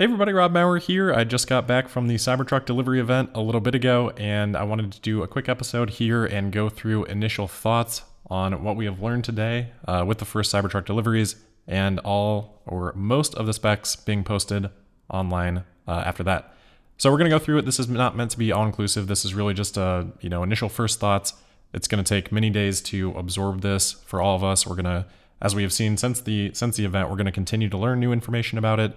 Hey everybody, Rob Maurer here. I just got back from the Cybertruck delivery event a little bit ago, and I wanted to do a quick episode here and go through initial thoughts on what we have learned today with the first Cybertruck deliveries and all or most of the specs being posted online after that. So we're going to go through it. This is not meant to be all-inclusive. This is really just initial first thoughts. It's going to take many days to absorb this for all of us. We're going to, as we have seen since the event, we're going to continue to learn new information about it.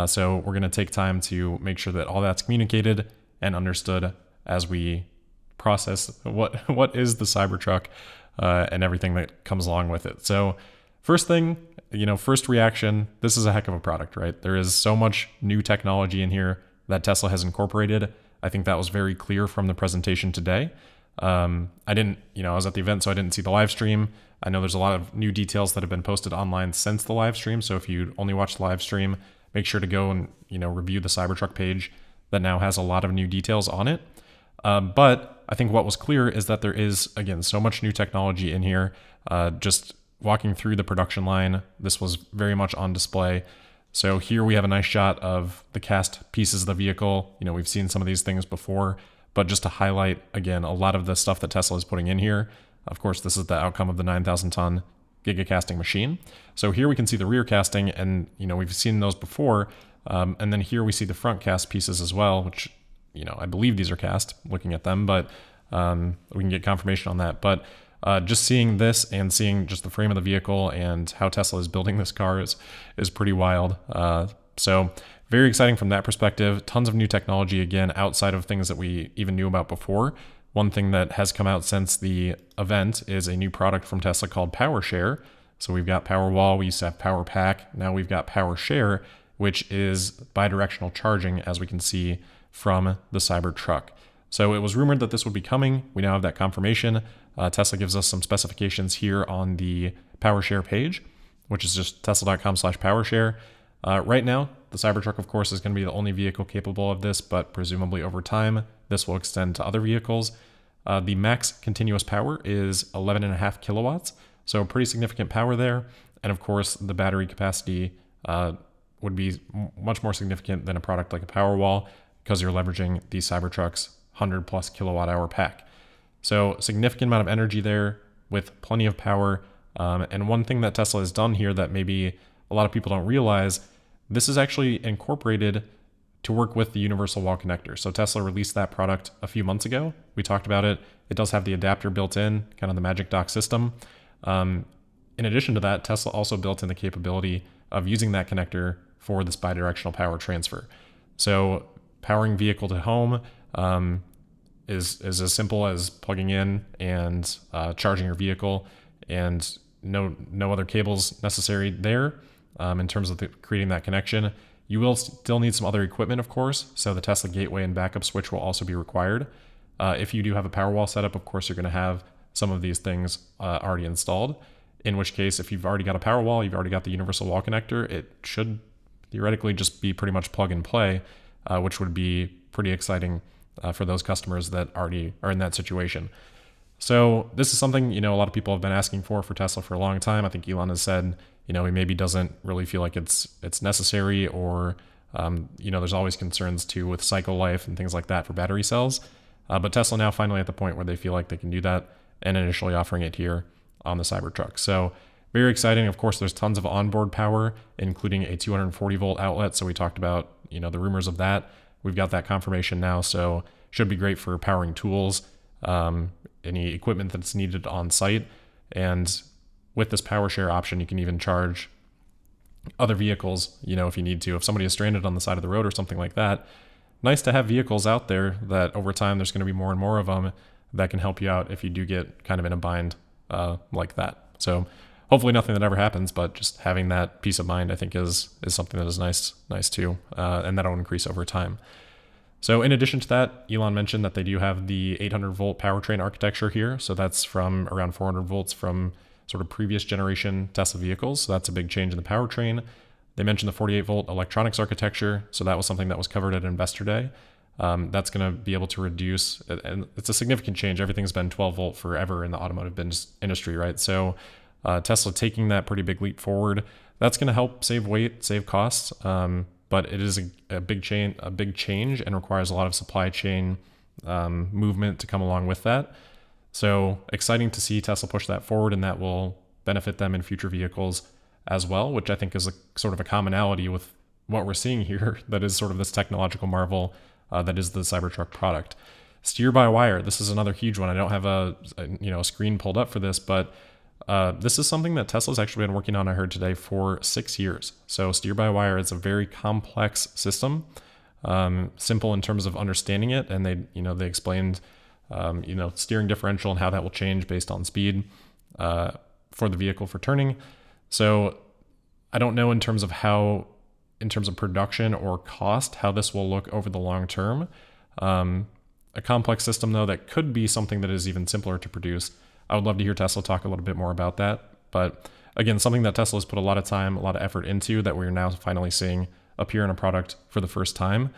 So we're going to take time to make sure that all that's communicated and understood as we process what is the Cybertruck and everything that comes along with it. So first thing, first reaction, this is a heck of a product, right? There is so much new technology in here that Tesla has incorporated. I think that was very clear from the presentation today. I was at the event, so I didn't see the live stream. I know there's a lot of new details that have been posted online since the live stream. So if you only watch the live stream, make sure to go and review the Cybertruck page that now has a lot of new details on it. But I think what was clear is that there is, again, so much new technology in here. Just walking through the production line, this was very much on display. So here we have a nice shot of the cast pieces of the vehicle. We've seen some of these things before, but just to highlight, again, a lot of the stuff that Tesla is putting in here. Of course, this is the outcome of the 9,000 ton gigacasting machine. So here we can see the rear casting, and we've seen those before. And then here we see the front cast pieces as well, which I believe these are cast looking at them, but we can get confirmation on that. But just seeing this and seeing just the frame of the vehicle and how Tesla is building this car is pretty wild. So very exciting from that perspective. Tons of new technology, again, outside of things that we even knew about before. One thing that has come out since the event is a new product from Tesla called PowerShare. So we've got Powerwall, we used to have PowerPack, now we've got PowerShare, which is bidirectional charging, as we can see from the Cybertruck. So it was rumored that this would be coming. We now have that confirmation. Tesla gives us some specifications here on the PowerShare page, which is just tesla.com/PowerShare. Right now, the Cybertruck, of course, is going to be the only vehicle capable of this, but presumably over time, this will extend to other vehicles. The max continuous power is 11.5 kilowatts, so pretty significant power there. And of course, the battery capacity would be much more significant than a product like a Powerwall because you're leveraging the Cybertruck's 100 plus kilowatt hour pack. So significant amount of energy there with plenty of power. And one thing that Tesla has done here that maybe a lot of people don't realize, this is actually incorporated to work with the universal wall connector. So Tesla released that product a few months ago. We talked about it. It does have the adapter built in, kind of the Magic Dock system. In addition to that, Tesla also built in the capability of using that connector for this bidirectional power transfer. So powering vehicle to home is as simple as plugging in and charging your vehicle, and no other cables necessary there in terms of creating that connection. You will still need some other equipment, of course, so the Tesla gateway and backup switch will also be required. If you do have a Powerwall setup, of course, you're going to have some of these things already installed, in which case, if you've already got a Powerwall, you've already got the universal wall connector, it should theoretically just be pretty much plug and play, which would be pretty exciting for those customers that already are in that situation. So this is something, a lot of people have been asking for Tesla for a long time. I think Elon has said, he maybe doesn't really feel like it's necessary, or, there's always concerns too with cycle life and things like that for battery cells. But Tesla now finally at the point where they feel like they can do that, and initially offering it here on the Cybertruck. So very exciting. Of course, there's tons of onboard power, including a 240 volt outlet. So we talked about, the rumors of that. We've got that confirmation now. So should be great for powering tools, any equipment that's needed on site. And with this PowerShare option, you can even charge other vehicles, if you need to. If somebody is stranded on the side of the road or something like that, nice to have vehicles out there that over time there's going to be more and more of them that can help you out if you do get kind of in a bind like that. So hopefully nothing that ever happens, but just having that peace of mind, I think is something that is nice too, and that'll increase over time. So in addition to that, Elon mentioned that they do have the 800 volt powertrain architecture here. So that's from around 400 volts from sort of previous generation Tesla vehicles. So that's a big change in the powertrain. They mentioned the 48 volt electronics architecture. So that was something that was covered at Investor Day. That's going to be able to reduce, and it's a significant change. Everything's been 12 volt forever in the automotive industry, right? So Tesla taking that pretty big leap forward. That's going to help save weight, save costs. but it is a big change and requires a lot of supply chain movement to come along with that. So exciting to see Tesla push that forward, and that will benefit them in future vehicles as well, which I think is a sort of a commonality with what we're seeing here. That is sort of this technological marvel that is the Cybertruck product. Steer-by-wire. This is another huge one. I don't have a screen pulled up for this, but this is something that Tesla's actually been working on, I heard today, for 6 years. So steer-by-wire is a very complex system, simple in terms of understanding it, and they explained steering differential and how that will change based on speed for the vehicle for turning. So I don't know in terms of production or cost, how this will look over the long term. A complex system, though, that could be something that is even simpler to produce. I would love to hear Tesla talk a little bit more about that. But again, something that Tesla has put a lot of time, a lot of effort into, that we're now finally seeing appear in a product for the first time.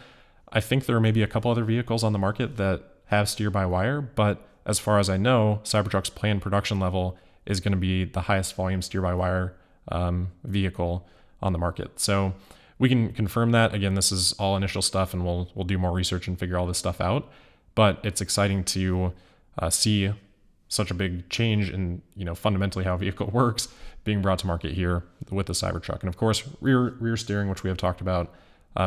I think there may be a couple other vehicles on the market that have steer-by-wire, but as far as I know, Cybertruck's planned production level is going to be the highest volume steer-by-wire vehicle on the market. So we can confirm that. Again, this is all initial stuff, and we'll do more research and figure all this stuff out. But it's exciting to see such a big change in fundamentally how a vehicle works being brought to market here with the Cybertruck. And of course, rear steering, which we have talked about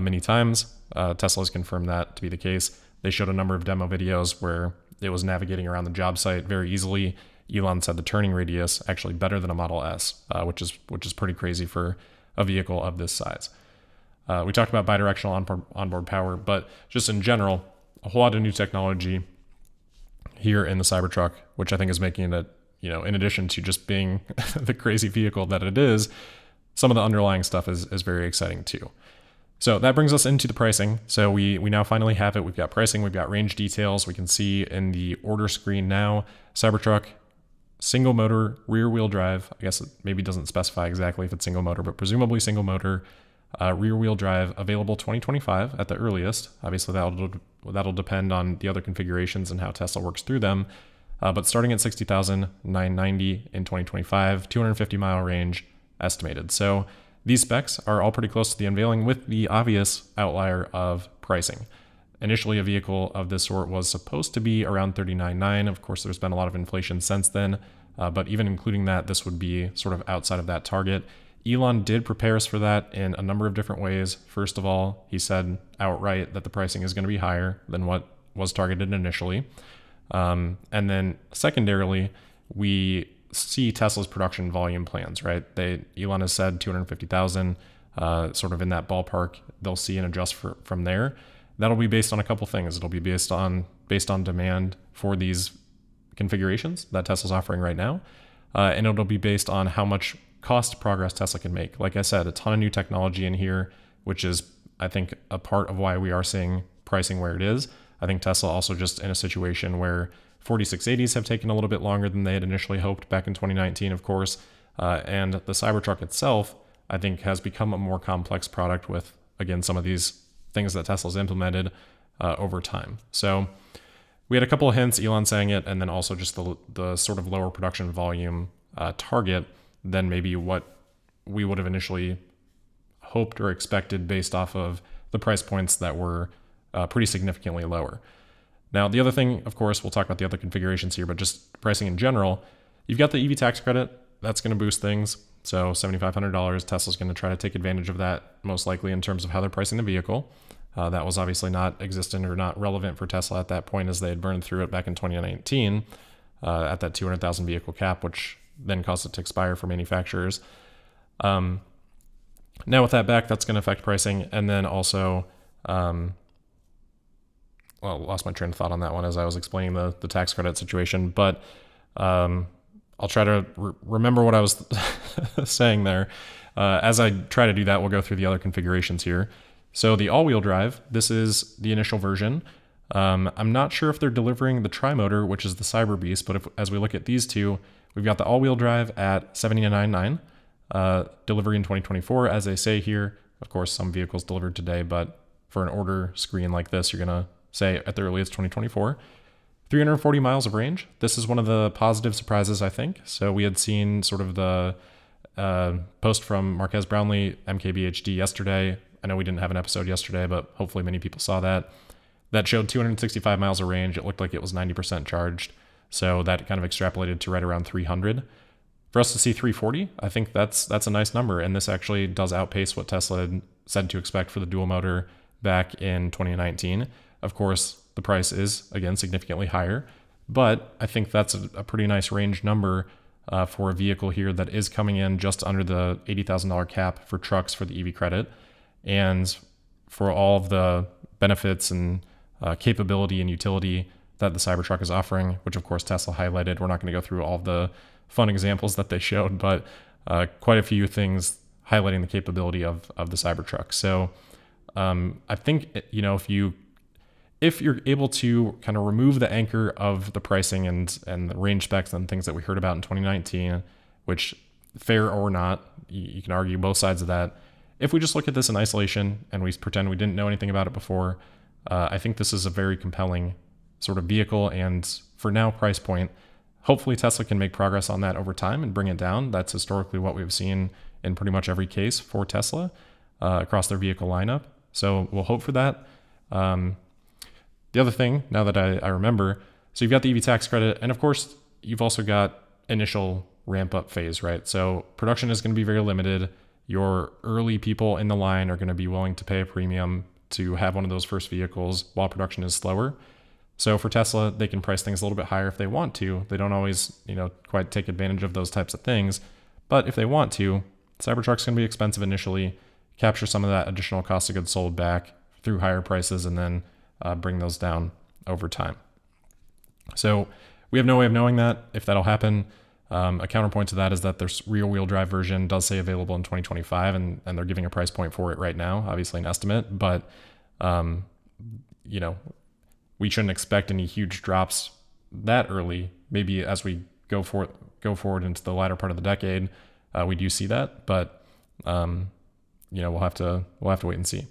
many times. Tesla has confirmed that to be the case. They showed a number of demo videos where it was navigating around the job site very easily. Elon said the turning radius actually better than a Model S, which is pretty crazy for a vehicle of this size. We talked about bidirectional onboard power, but just in general, a whole lot of new technology here in the Cybertruck, which I think is making it, in addition to just being the crazy vehicle that it is, some of the underlying stuff is very exciting too. So that brings us into the pricing. So we now finally have it. We've got pricing, we've got range details. We can see in the order screen now, Cybertruck, single motor, rear wheel drive. I guess it maybe doesn't specify exactly if it's single motor, but presumably single motor, rear wheel drive, available 2025 at the earliest. Obviously that'll depend on the other configurations and how Tesla works through them. But starting at $60,990 in 2025, 250 mile range estimated. So these specs are all pretty close to the unveiling, with the obvious outlier of pricing. Initially, a vehicle of this sort was supposed to be around $39,900. Of course, there's been a lot of inflation since then, but even including that, this would be sort of outside of that target. Elon did prepare us for that in a number of different ways. First of all, he said outright that the pricing is going to be higher than what was targeted initially. And then secondarily, we see Tesla's production volume plans, right? Elon has said 250,000, sort of in that ballpark. They'll see and adjust from there. That'll be based on a couple things. It'll be based on demand for these configurations that Tesla's offering right now. And it'll be based on how much cost progress Tesla can make. Like I said, a ton of new technology in here, which is, I think, a part of why we are seeing pricing where it is. I think Tesla also just in a situation where 4680s have taken a little bit longer than they had initially hoped back in 2019, of course. And the Cybertruck itself, I think, has become a more complex product with, again, some of these things that Tesla's implemented over time. So we had a couple of hints, Elon saying it, and then also just the sort of lower production volume target than maybe what we would have initially hoped or expected based off of the price points that were pretty significantly lower. Now, the other thing, of course, we'll talk about the other configurations here, but just pricing in general, you've got the EV tax credit. That's going to boost things. So $7,500, Tesla's going to try to take advantage of that, most likely in terms of how they're pricing the vehicle. That was obviously not existent or not relevant for Tesla at that point, as they had burned through it back in 2019 at that 200,000 vehicle cap, which then caused it to expire for manufacturers. Now with that back, that's going to affect pricing. And then also, lost my train of thought on that one as I was explaining the tax credit situation, but I'll try to remember what I was saying there. As I try to do that, we'll go through the other configurations here. So the all-wheel drive, this is the initial version. I'm not sure if they're delivering the tri-motor, which is the Cyber Beast, but as we look at these two, we've got the all-wheel drive at $79,990, delivery in 2024, as they say here. Of course, some vehicles delivered today, but for an order screen like this, you're going to say at the earliest 2024. 340 miles of range. This is one of the positive surprises, I think. So we had seen sort of the post from Marquez Brownlee, MKBHD, yesterday I know we didn't have an episode yesterday, but hopefully many people saw that. That showed 265 miles of range. It looked like it was 90% charged. So that kind of extrapolated to right around 300. For us to see 340, I think that's a nice number. And this actually does outpace what Tesla had said to expect for the dual motor back in 2019. Of course, the price is, again, significantly higher. But I think that's a pretty nice range number for a vehicle here that is coming in just under the $80,000 cap for trucks for the EV credit. And for all of the benefits and capability and utility that the Cybertruck is offering, which of course Tesla highlighted. We're not going to go through all of the fun examples that they showed, but quite a few things highlighting the capability of the Cybertruck. So I think, if you're able to kind of remove the anchor of the pricing and the range specs and things that we heard about in 2019, which fair or not, you can argue both sides of that. If we just look at this in isolation and we pretend we didn't know anything about it before, I think this is a very compelling sort of vehicle, and for now, price point. Hopefully Tesla can make progress on that over time and bring it down. That's historically what we've seen in pretty much every case for Tesla across their vehicle lineup. So we'll hope for that. The other thing, now that I remember, so you've got the EV tax credit, and of course, you've also got initial ramp up phase, right? So production is going to be very limited. Your early people in the line are going to be willing to pay a premium to have one of those first vehicles while production is slower. So for Tesla, they can price things a little bit higher if they want to. They don't always, quite take advantage of those types of things. But if they want to, Cybertruck's going to be expensive initially, capture some of that additional cost of goods sold back through higher prices, and then bring those down over time. So we have no way of knowing that, if that'll happen. A counterpoint to that is that their rear-wheel drive version does say available in 2025, and they're giving a price point for it right now, obviously an estimate, but we shouldn't expect any huge drops that early. Maybe as we go forward into the latter part of the decade, we do see that, but we'll have to wait and see.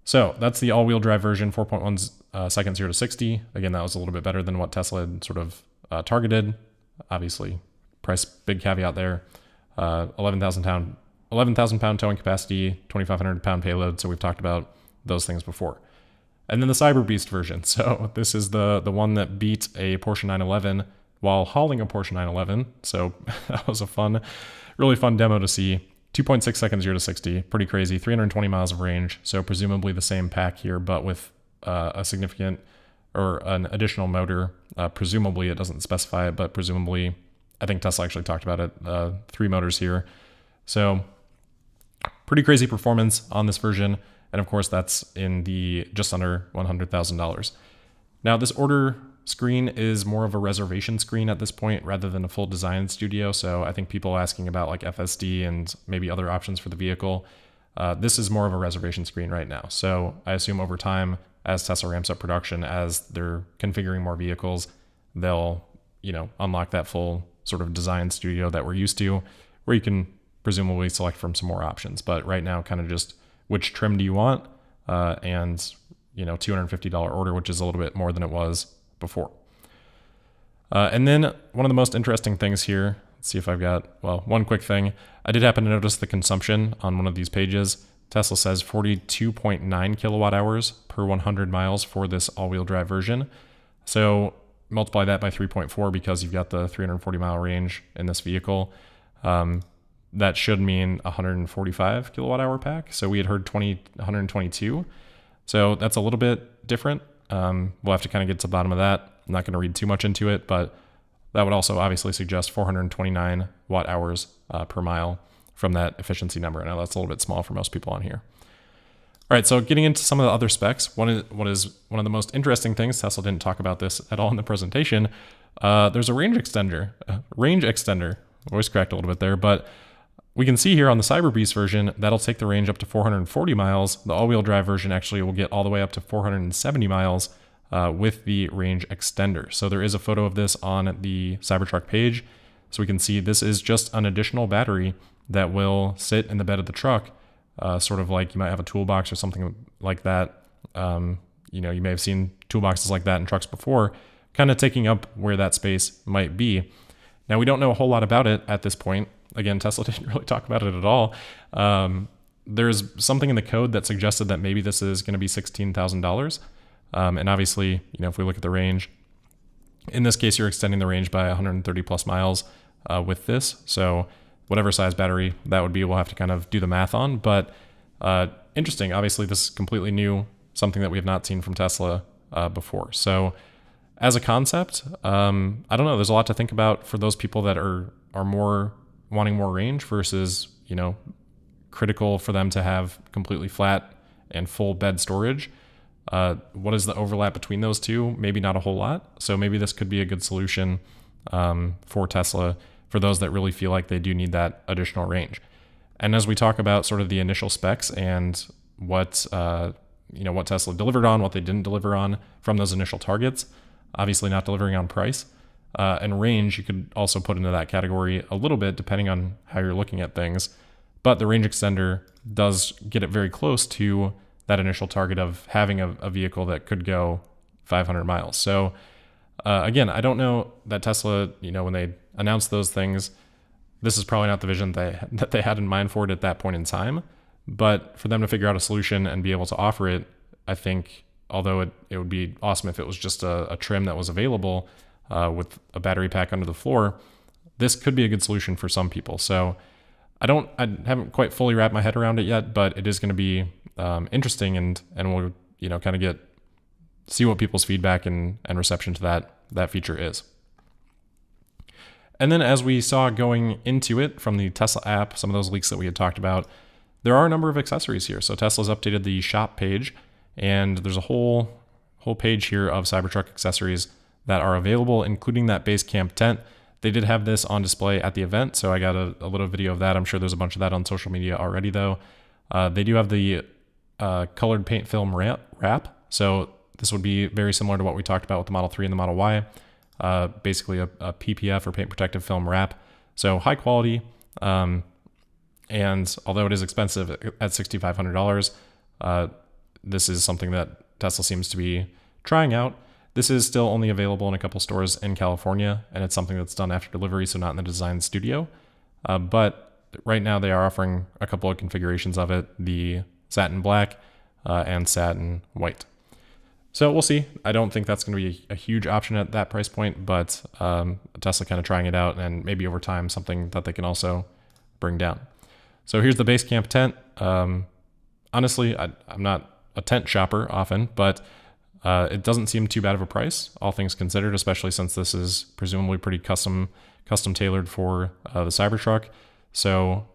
So that's the all-wheel drive version, 4.1 seconds 0 to 60. Again, that was a little bit better than what Tesla had sort of targeted. Obviously, price, big caveat there. 11,000 pound towing capacity, 2,500 pound payload. So we've talked about those things before. And then the Cyber Beast version. So this is the one that beat a Porsche 911 while hauling a Porsche 911. So that was a really fun demo to see. 2.6 seconds 0 to 60, pretty crazy. 320 miles of range. So presumably the same pack here, but with a significant or an additional motor. Presumably, it doesn't specify it, but presumably, I think Tesla actually talked about it. 3 motors here. So pretty crazy performance on this version. And of course, that's in the just under $100,000. Now, this order screen is more of a reservation screen at this point rather than a full design studio. So I think people asking about like FSD and maybe other options for the vehicle, this is more of a reservation screen right now. So I assume over time, as Tesla ramps up production, as they're configuring more vehicles, they'll, unlock that full sort of design studio that we're used to, where you can presumably select from some more options. But right now, kind of just which trim do you want, and $250 order, which is a little bit more than it was before. And then one of the most interesting things here, let's see if I've got, one quick thing. I did happen to notice the consumption on one of these pages. Tesla says 42.9 kilowatt hours per 100 miles for this all-wheel drive version. So multiply that by 3.4 because you've got the 340 mile range in this vehicle. That should mean 145 kilowatt hour pack. So we had heard 122. So that's a little bit different. We'll have to kind of get to the bottom of that. I'm not going to read too much into it, but that would also obviously suggest 429 watt hours per mile from that efficiency number. I know that's a little bit small for most people on here. All right, so getting into some of the other specs, what is one of the most interesting things, Tesla didn't talk about this at all in the presentation, there's a range extender. Voice cracked a little bit there, but we can see here on the Cyber Beast version, that'll take the range up to 440 miles. The all-wheel drive version actually will get all the way up to 470 miles with the range extender. So there is a photo of this on the Cybertruck page. So we can see this is just an additional battery that will sit in the bed of the truck, sort of like you might have a toolbox or something like that. You may have seen toolboxes like that in trucks before, kind of taking up where that space might be. Now, we don't know a whole lot about it at this point. Again, Tesla didn't really talk about it at all. there's something in the code that suggested that maybe this is going to be $16,000. And obviously, if we look at the range, in this case, you're extending the range by 130 plus miles with this. So whatever size battery that would be, we'll have to kind of do the math on. But interesting. Obviously, this is completely new, something that we have not seen from Tesla before. So as a concept, I don't know. There's a lot to think about for those people that are more wanting more range versus, critical for them to have completely flat and full bed storage. What is the overlap between those two? Maybe not a whole lot. So maybe this could be a good solution for Tesla for those that really feel like they do need that additional range. And as we talk about sort of the initial specs and what what Tesla delivered on, what they didn't deliver on from those initial targets, obviously not delivering on price and range, you could also put into that category a little bit depending on how you're looking at things. But the range extender does get it very close to that initial target of having a vehicle that could go 500 miles. So again, I don't know that Tesla, when they announced those things, this is probably not the vision that they had in mind for it at that point in time. But for them to figure out a solution and be able to offer it, I think, although it would be awesome if it was just a trim that was available with a battery pack under the floor, this could be a good solution for some people. So I haven't quite fully wrapped my head around it yet, but it is going to be interesting, and we'll kind of see what people's feedback and reception to that feature is. And then as we saw going into it from the Tesla app, some of those leaks that we had talked about, there are a number of accessories here. So Tesla's updated the shop page, and there's a whole page here of Cybertruck accessories that are available, including that base camp tent. They did have this on display at the event, so I got a little video of that. I'm sure there's a bunch of that on social media already, though. They do have the colored paint film wrap. So this would be very similar to what we talked about with the Model 3 and the Model Y. Basically a PPF or paint protective film wrap. So high quality. And although it is expensive at $6,500, this is something that Tesla seems to be trying out. This is still only available in a couple stores in California, and it's something that's done after delivery, so not in the design studio. But right now they are offering a couple of configurations of it, the satin black and satin white. So we'll see. I don't think that's going to be a huge option at that price point, but Tesla kind of trying it out, and maybe over time something that they can also bring down. So here's the base camp tent. Honestly, I'm not a tent shopper often, but it doesn't seem too bad of a price, all things considered, especially since this is presumably pretty custom tailored for the Cybertruck. So,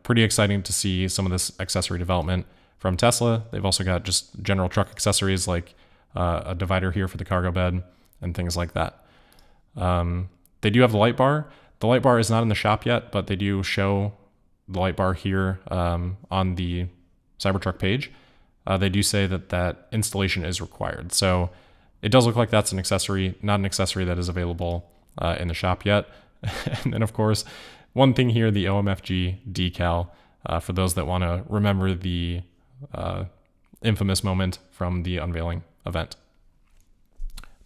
pretty exciting to see some of this accessory development from Tesla. They've also got just general truck accessories like a divider here for the cargo bed and things like that. They do have the light bar. The light bar is not in the shop yet, but they do show the light bar here on the Cybertruck page. They do say that installation is required. So it does look like that's an accessory, not an accessory that is available in the shop yet. And then, of course, one thing here, the OMFG decal, for those that want to remember the infamous moment from the unveiling event.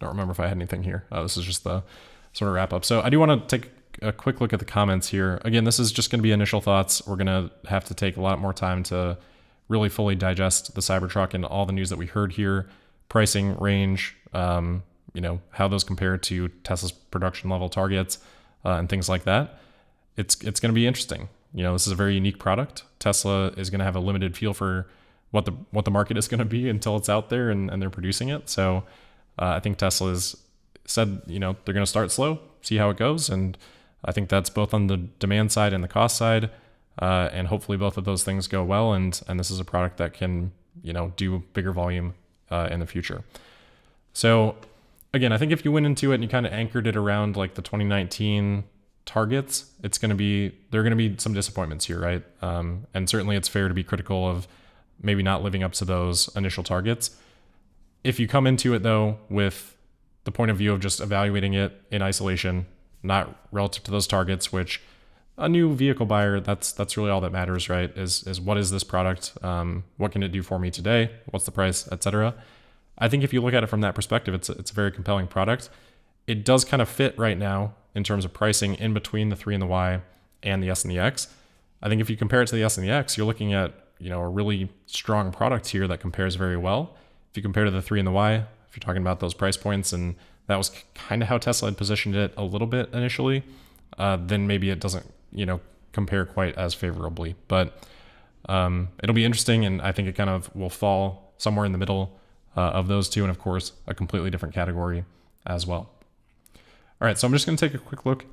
Don't remember if I had anything here. This is just the sort of wrap up. So I do want to take a quick look at the comments here. Again, this is just going to be initial thoughts. We're going to have to take a lot more time to really fully digest the Cybertruck and all the news that we heard here, pricing, range, how those compare to Tesla's production level targets and things like that. It's going to be interesting. This is a very unique product. Tesla is going to have a limited feel for what the market is going to be until it's out there and they're producing it. So I think Tesla's said, they're going to start slow, see how it goes. And I think that's both on the demand side and the cost side. And hopefully both of those things go well. And this is a product that can, do bigger volume in the future. So again, I think if you went into it and you kind of anchored it around like the 2019 targets, there are going to be some disappointments here, right? And certainly it's fair to be critical of maybe not living up to those initial targets. If you come into it though with the point of view of just evaluating it in isolation, not relative to those targets, which a new vehicle buyer, that's really all that matters, right? Is what is this product? What can it do for me today? What's the price, etc. I think if you look at it from that perspective, it's a very compelling product. It does kind of fit right now in terms of pricing in between the 3 and the Y and the S and the X. I think if you compare it to the S and the X, you're looking at, a really strong product here that compares very well. If you compare to the 3 and the Y, if you're talking about those price points, and that was kind of how Tesla had positioned it a little bit initially, then maybe it doesn't, compare quite as favorably. But it'll be interesting, and I think it kind of will fall somewhere in the middle of those two, and of course, a completely different category as well. All right, so I'm just going to take a quick look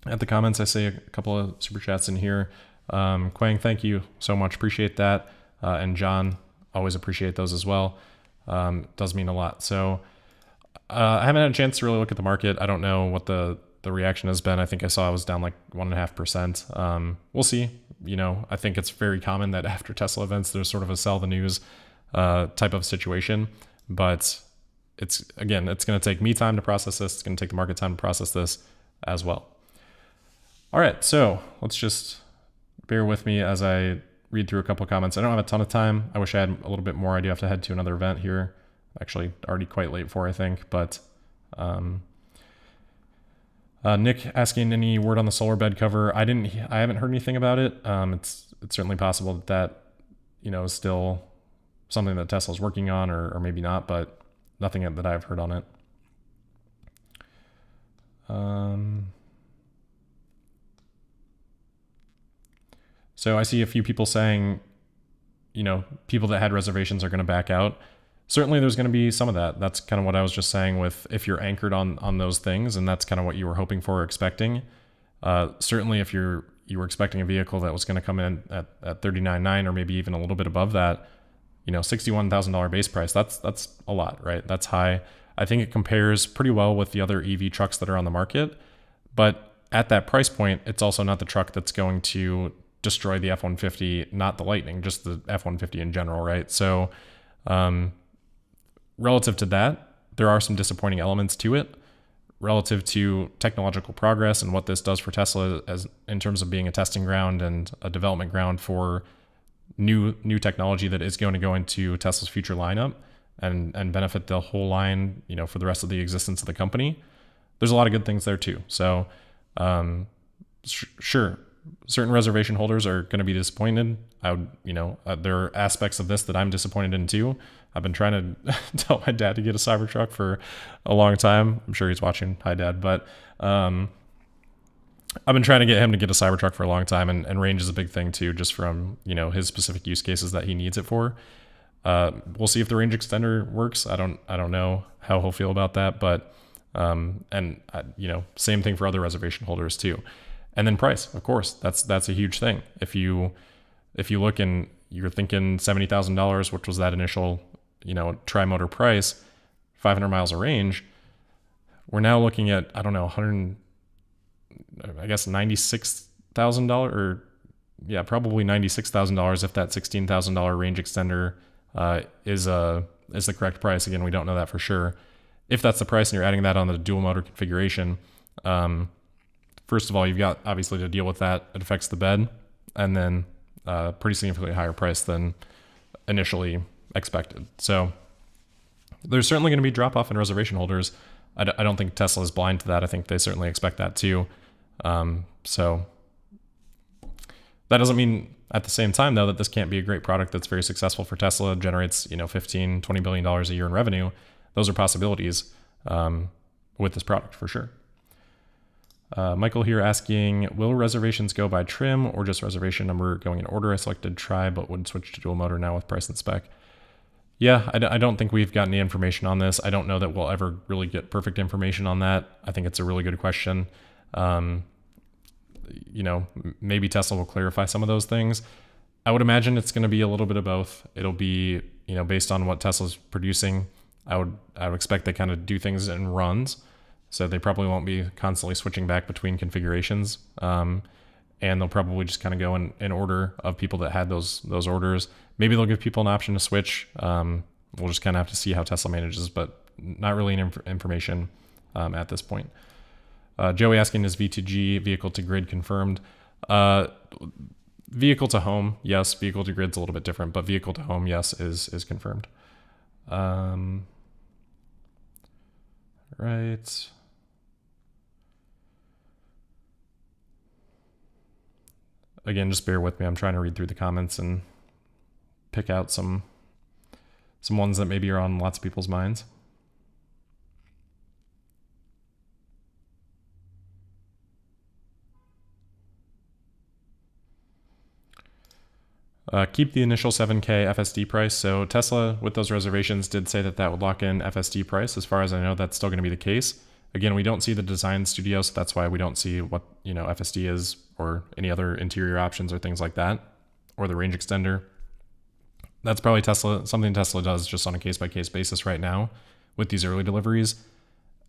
at the comments. I see a couple of super chats in here. Quang, thank you so much. Appreciate that. And John, always appreciate those as well. Does mean a lot. So I haven't had a chance to really look at the market. I don't know what the reaction has been. I think I saw it was down like 1.5%. We'll see. I think it's very common that after Tesla events, there's sort of a sell the news type of situation. But it's going to take me time to process this. It's going to take the market time to process this as well. All right, so let's just bear with me as I read through a couple of comments. I don't have a ton of time. I wish I had a little bit more. I do have to head to another event here. Actually, already quite late for, I think. But Nick asking any word on the solar bed cover. I haven't heard anything about it. It's certainly possible that is still something that Tesla's working on, or maybe not, but nothing that I've heard on it. So I see a few people saying, people that had reservations are going to back out. Certainly there's going to be some of that. That's kind of what I was just saying with if you're anchored on those things, and that's kind of what you were hoping for or expecting. Certainly if you were expecting a vehicle that was going to come in at $39,900 or maybe even a little bit above that, $61,000 base price, that's a lot, right? That's high. I think it compares pretty well with the other EV trucks that are on the market. But at that price point, it's also not the truck that's going to destroy the F-150, not the Lightning, just the F-150 in general, right? So relative to that, there are some disappointing elements to it relative to technological progress and what this does for Tesla as in terms of being a testing ground and a development ground for new technology that is going to go into Tesla's future lineup and benefit the whole line, for the rest of the existence of the company. There's a lot of good things there too. So sure, certain reservation holders are going to be disappointed. There are aspects of this that I'm disappointed in too. I've been trying to tell my dad to get a Cybertruck for a long time. I'm sure he's watching. Hi, Dad. But I've been trying to get him to get a Cybertruck for a long time, and range is a big thing too, just from his specific use cases that he needs it for. We'll see if the range extender works. I don't know how he'll feel about that, but same thing for other reservation holders too. And then price, of course, that's a huge thing. If you look and you're thinking $70,000, which was that initial, tri-motor price, 500 miles of range, we're now looking at, $96,000 or probably $96,000 if that $16,000 range extender is the correct price. Again, we don't know that for sure. If that's the price and you're adding that on the dual motor configuration, first of all, you've got obviously to deal with that. It affects the bed, and then pretty significantly higher price than initially expected. So there's certainly going to be drop off in reservation holders. I don't think Tesla is blind to that. I think they certainly expect that too. So that doesn't mean at the same time though that this can't be a great product that's very successful for Tesla, generates $15-20 billion a year in revenue. Those are possibilities with this product for sure. Michael here asking, will reservations go by trim or just reservation number going in order? I selected try, but would switch to dual motor now with price and spec. Yeah, I don't think we've got any information on this. I don't know that we'll ever really get perfect information on that. I think it's a really good question. Maybe Tesla will clarify some of those things. I would imagine it's going to be a little bit of both. It'll be, based on what Tesla's producing. I would expect they kind of do things in runs. So they probably won't be constantly switching back between configurations. And they'll probably just kind of go in order of people that had those orders. Maybe they'll give people an option to switch. We'll just kind of have to see how Tesla manages, but not really any information at this point. Joey asking, is V2G vehicle to grid confirmed? Vehicle to home, yes. Vehicle to grid's a little bit different, but vehicle to home, yes, is confirmed. Right. again, just bear with me. I'm trying to read through the comments and pick out some ones that maybe are on lots of people's minds. Keep the initial 7K FSD price. So Tesla, with those reservations, did say that that would lock in FSD price. As far as I know, that's still going to be the case. Again, we don't see the design studio, so that's why we don't see what FSD is or any other interior options or things like that, or the range extender. That's probably something Tesla does just on a case-by-case basis right now with these early deliveries.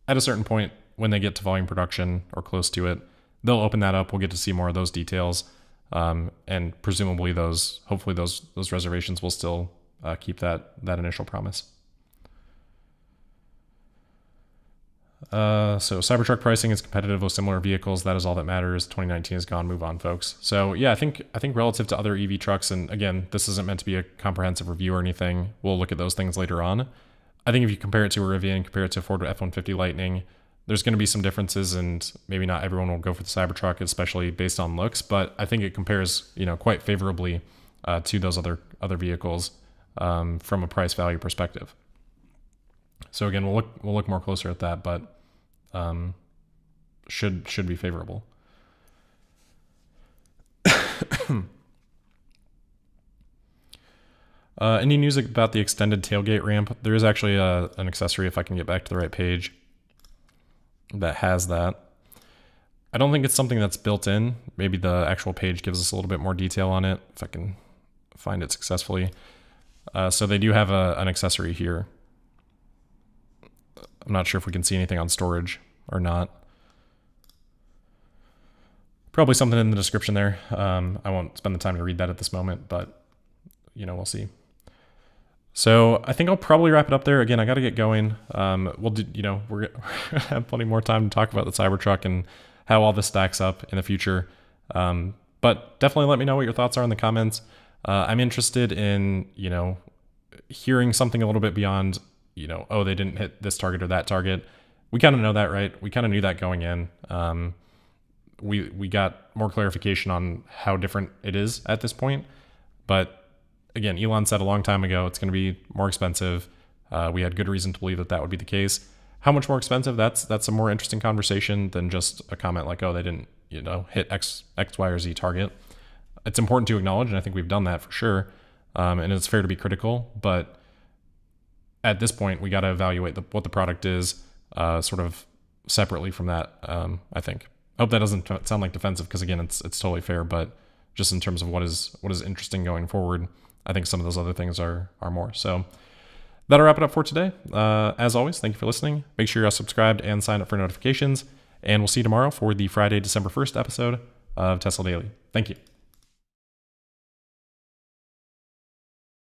At a certain point, when they get to volume production or close to it, they'll open that up. We'll get to see more of those details. And presumably hopefully those reservations will still keep that initial promise. So Cybertruck pricing is competitive with similar vehicles. That is all that matters. 2019 is gone. Move on, folks. So yeah, I think relative to other EV trucks, and again, this isn't meant to be a comprehensive review or anything. We'll look at those things later on. I think if you compare it to a Rivian, compare it to a Ford F-150 Lightning, there's going to be some differences, and maybe not everyone will go for the Cybertruck, especially based on looks. But I think it compares, quite favorably to those other vehicles from a price value perspective. So again, we'll look more closer at that, but should be favorable. Any news about the extended tailgate ramp? There is actually an accessory, if I can get back to the right page, that has that. I don't think it's something that's built in. Maybe the actual page gives us a little bit more detail on it, if I can find it successfully. So they do have an accessory here. I'm not sure if we can see anything on storage or not. Probably something in the description there. I won't spend the time to read that at this moment, but we'll see. So I think I'll probably wrap it up there. Again, I got to get going. We'll do, we're gonna have plenty more time to talk about the Cybertruck and how all this stacks up in the future. But definitely let me know what your thoughts are in the comments. I'm interested in, hearing something a little bit beyond, oh, they didn't hit this target or that target. We kind of know that, right? We kind of knew that going in. We got more clarification on how different it is at this point. But again, Elon said a long time ago, it's going to be more expensive. We had good reason to believe that would be the case. How much more expensive? That's a more interesting conversation than just a comment like, oh, they didn't, hit X, Y, or Z target. It's important to acknowledge, and I think we've done that for sure. And it's fair to be critical, but at this point, we got to evaluate what the product is, sort of separately from that. I think. I hope that doesn't sound like defensive, because again, it's totally fair. But just in terms of what is interesting going forward, I think some of those other things are more. So that'll wrap it up for today. As always, thank you for listening. Make sure you're subscribed and sign up for notifications. And we'll see you tomorrow for the Friday, December 1st episode of Tesla Daily. Thank you.